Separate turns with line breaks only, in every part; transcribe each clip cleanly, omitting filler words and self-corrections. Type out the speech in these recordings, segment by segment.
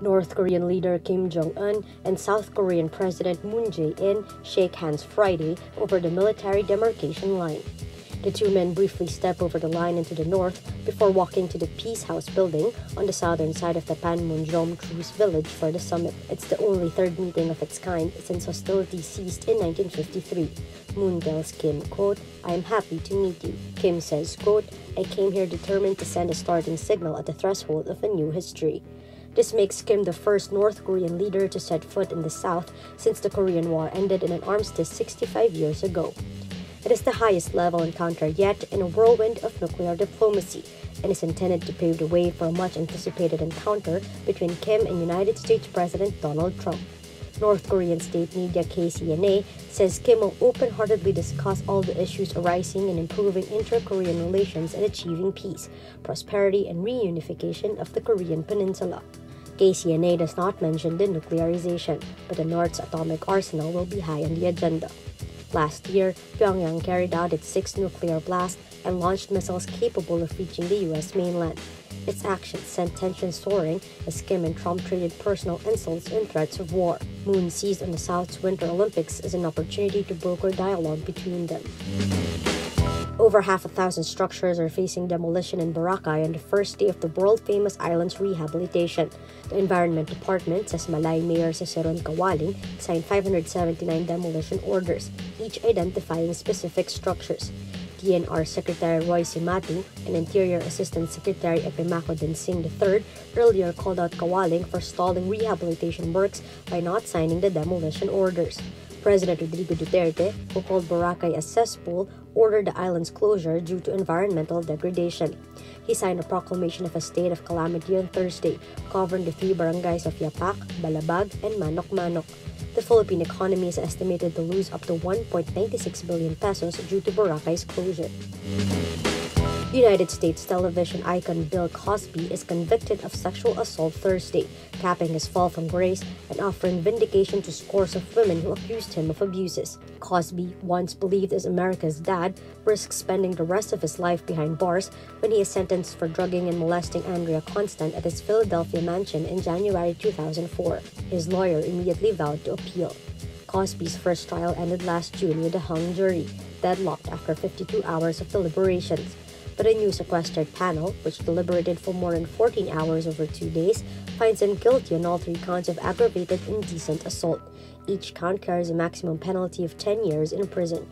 North Korean leader Kim Jong-un and South Korean President Moon Jae-in shake hands Friday over the military demarcation line. The two men briefly step over the line into the north before walking to the Peace House building on the southern side of the Panmunjom Truce village for the summit. It's the only third meeting of its kind since hostilities ceased in 1953. Moon tells Kim, quote, "I am happy to meet you." Kim says, quote, "I came here determined to send a starting signal at the threshold of a new history." This makes Kim the first North Korean leader to set foot in the South since the Korean War ended in an armistice 65 years ago. It is the highest level encounter yet in a whirlwind of nuclear diplomacy and is intended to pave the way for a much-anticipated encounter between Kim and United States President Donald Trump. North Korean state media KCNA says Kim will open-heartedly discuss all the issues arising in improving inter-Korean relations and achieving peace, prosperity, and reunification of the Korean peninsula. KCNA does not mention denuclearization, but the North's atomic arsenal will be high on the agenda. Last year, Pyongyang carried out its sixth nuclear blast and launched missiles capable of reaching the U.S. mainland. Its actions sent tensions soaring as Kim and Trump traded personal insults and threats of war. Moon seized on the South's Winter Olympics as an opportunity to broker dialogue between them. Over 5,000 structures are facing demolition in Boracay on the first day of the world-famous island's rehabilitation. The Environment Department says Malay Mayor Ciceron Kawaling signed 579 demolition orders, each identifying specific structures. DNR Secretary Roy Simatu and Interior Assistant Secretary Epimaco Dinsing III earlier called out Kawaling for stalling rehabilitation works by not signing the demolition orders. President Rodrigo Duterte, who called Boracay a cesspool, ordered the island's closure due to environmental degradation. He signed a proclamation of a state of calamity on Thursday, covering the three barangays of Yapak, Balabag, and Manok-Manok. The Philippine economy is estimated to lose up to 1.96 billion pesos due to Boracay's closure. United States television icon Bill Cosby is convicted of sexual assault Thursday, capping his fall from grace and offering vindication to scores of women who accused him of abuses. Cosby, once believed as America's dad, risks spending the rest of his life behind bars when he is sentenced for drugging and molesting Andrea Constant at his Philadelphia mansion in January 2004. His lawyer immediately vowed to appeal. Cosby's first trial ended last June with a hung jury, deadlocked after 52 hours of deliberations. But a new sequestered panel, which deliberated for more than 14 hours over 2 days, finds him guilty on all three counts of aggravated indecent assault. Each count carries a maximum penalty of 10 years in prison.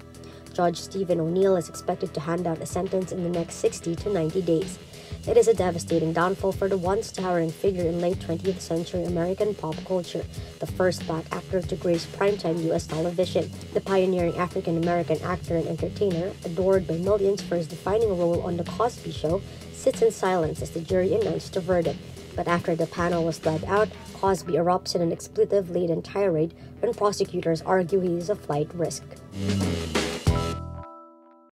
Judge Stephen O'Neill is expected to hand out a sentence in the next 60 to 90 days. It is a devastating downfall for the once towering figure in late 20th century American pop culture, the first black actor to grace primetime U.S. television. The pioneering African-American actor and entertainer, adored by millions for his defining role on The Cosby Show, sits in silence as the jury announced the verdict. But after the panel was let out, Cosby erupts in an expletive-laden tirade when prosecutors argue he is a flight risk.